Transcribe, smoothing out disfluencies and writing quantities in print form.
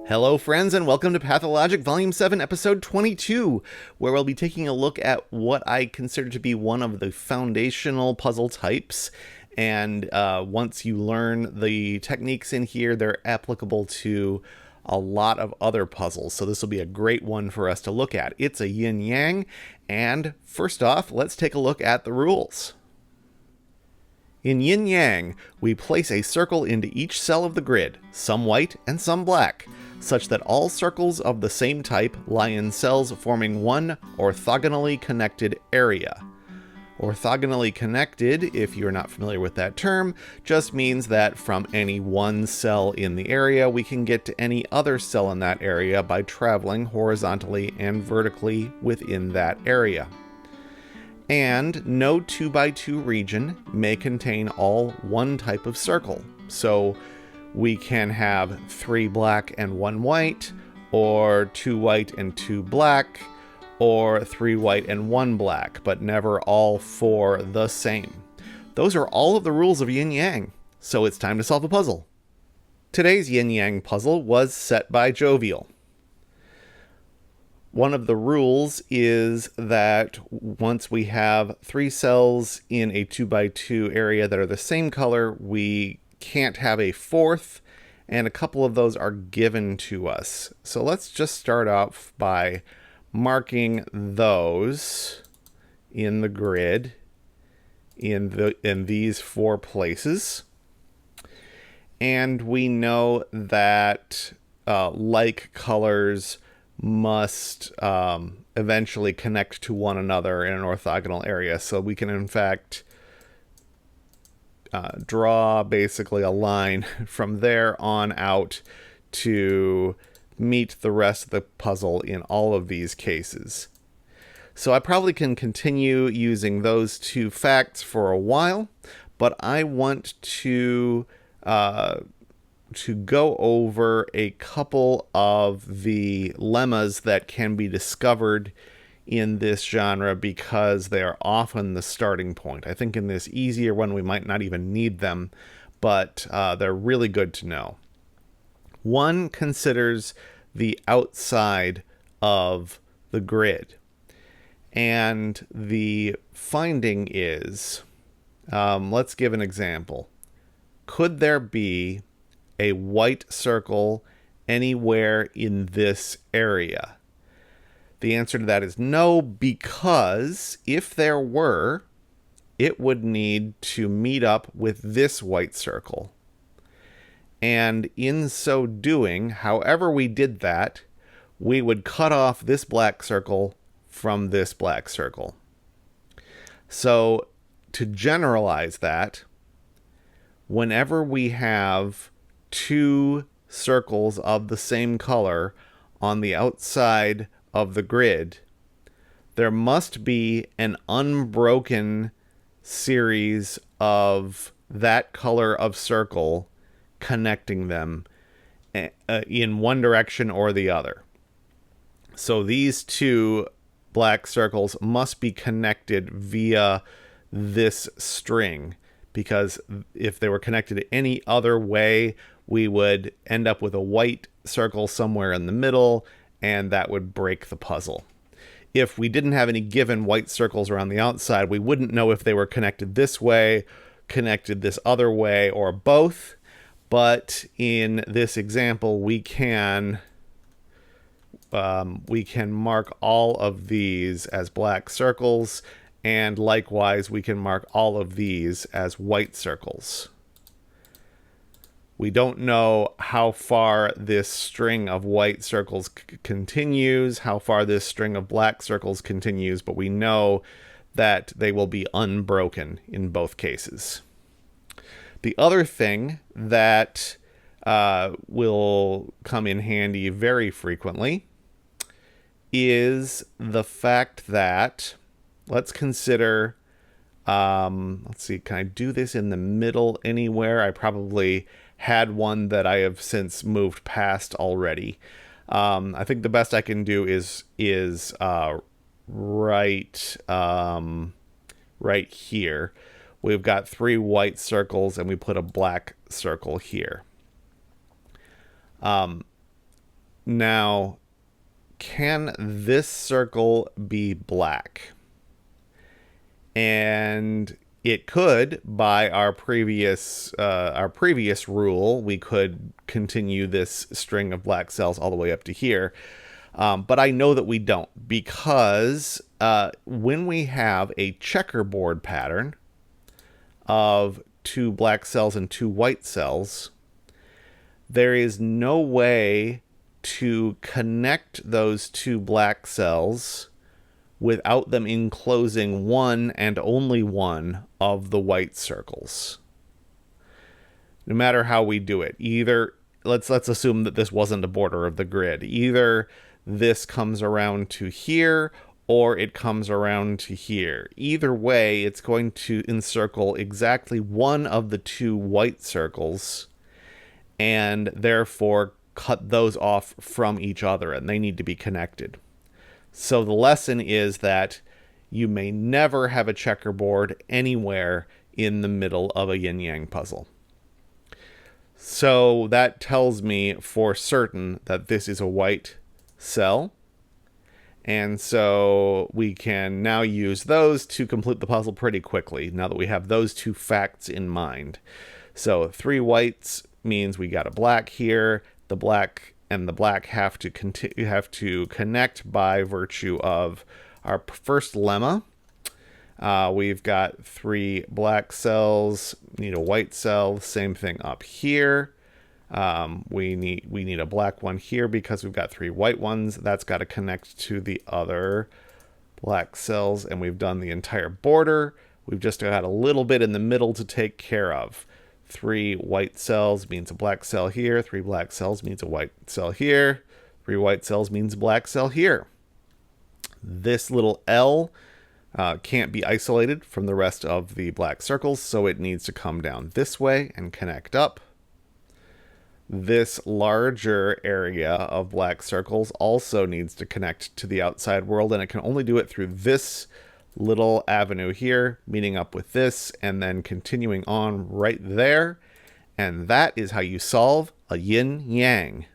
Hello, friends, and welcome to Pathologic Volume 7, Episode 22, where we'll be taking a look at what I consider to be one of the foundational puzzle types. And once you learn the techniques in here, they're applicable to a lot of other puzzles. So this will be a great one for us to look at. It's a yin-yang, and first off, let's take a look at the rules. In yin-yang, we place a circle into each cell of the grid, some white and some black, such that all circles of the same type lie in cells forming one orthogonally connected area. Orthogonally connected, if you're not familiar with that term, just means that from any one cell in the area, we can get to any other cell in that area by traveling horizontally and vertically within that area. And no 2x2 region may contain all one type of circle. So we can have 3 black and 1 white, or 2 white and 2 black, or 3 white and 1 black, but never all 4 the same. Those are all of the rules of yin-yang, so it's time to solve a puzzle. Today's yin-yang puzzle was set by Jovial. One of the rules is that once we have 3 cells in a 2x2 area that are the same color, we can't have a fourth, and a couple of those are given to us. So let's just start off by marking those in the grid in these 4 places. And we know that like colors must eventually connect to one another in an orthogonal area. So we can, in fact, draw basically a line from there on out to meet the rest of the puzzle in all of these cases. So I probably can continue using those 2 facts for a while, but I want to go over a couple of the lemmas that can be discovered in this genre because they are often the starting point. I think in this easier one we might not even need them, but they're really good to know. One considers the outside of the grid, and the finding is, let's give an example. Could there be a white circle anywhere in this area? The answer to that is no, because if there were, it would need to meet up with this white circle. And in so doing, however we did that, we would cut off this black circle from this black circle. So to generalize that, whenever we have 2 circles of the same color on the outside of the grid, there must be an unbroken series of that color of circle connecting them in one direction or the other. So these 2 black circles must be connected via this string, because if they were connected any other way, we would end up with a white circle somewhere in the middle, and that would break the puzzle. If we didn't have any given white circles around the outside, we wouldn't know if they were connected this way, connected this other way, or both. But in this example, we can mark all of these as black circles, and likewise we can mark all of these as white circles. We don't know how far this string of white circles continues, how far this string of black circles continues, but we know that they will be unbroken in both cases. The other thing that will come in handy very frequently is the fact that, let's consider, let's see, can I do this in the middle anywhere? I probably had one that I have since moved past already. I think the best I can do is right here. We've got 3 white circles and we put a black circle here. Now, can this circle be black? And it could, by our previous rule, we could continue this string of black cells all the way up to here. But I know that we don't, because when we have a checkerboard pattern of 2 black cells and 2 white cells, there is no way to connect those 2 black cells without them enclosing one and only one of the white circles. No matter how we do it, either let's assume that this wasn't a border of the grid. Either this comes around to here or it comes around to here. Either way, it's going to encircle exactly one of the 2 white circles and therefore cut those off from each other, and they need to be connected. So the lesson is that you may never have a checkerboard anywhere in the middle of a yin-yang puzzle. So that tells me for certain that this is a white cell. And so we can now use those to complete the puzzle pretty quickly, now that we have those 2 facts in mind. So 3 whites means we got a black here. The black and the black have to connect by virtue of our first lemma. We've got 3 black cells, need a white cell, same thing up here. We need a black one here because we've got 3 white ones. That's got to connect to the other black cells, and we've done the entire border. We've just got a little bit in the middle to take care of. 3 white cells means a black cell here. 3 black cells means a white cell here. 3 white cells means a black cell here. This little L can't be isolated from the rest of the black circles, so it needs to come down this way and connect up. This larger area of black circles also needs to connect to the outside world, and it can only do it through this little avenue here, meeting up with this, and then continuing on right there. And that is how you solve a yin-yang.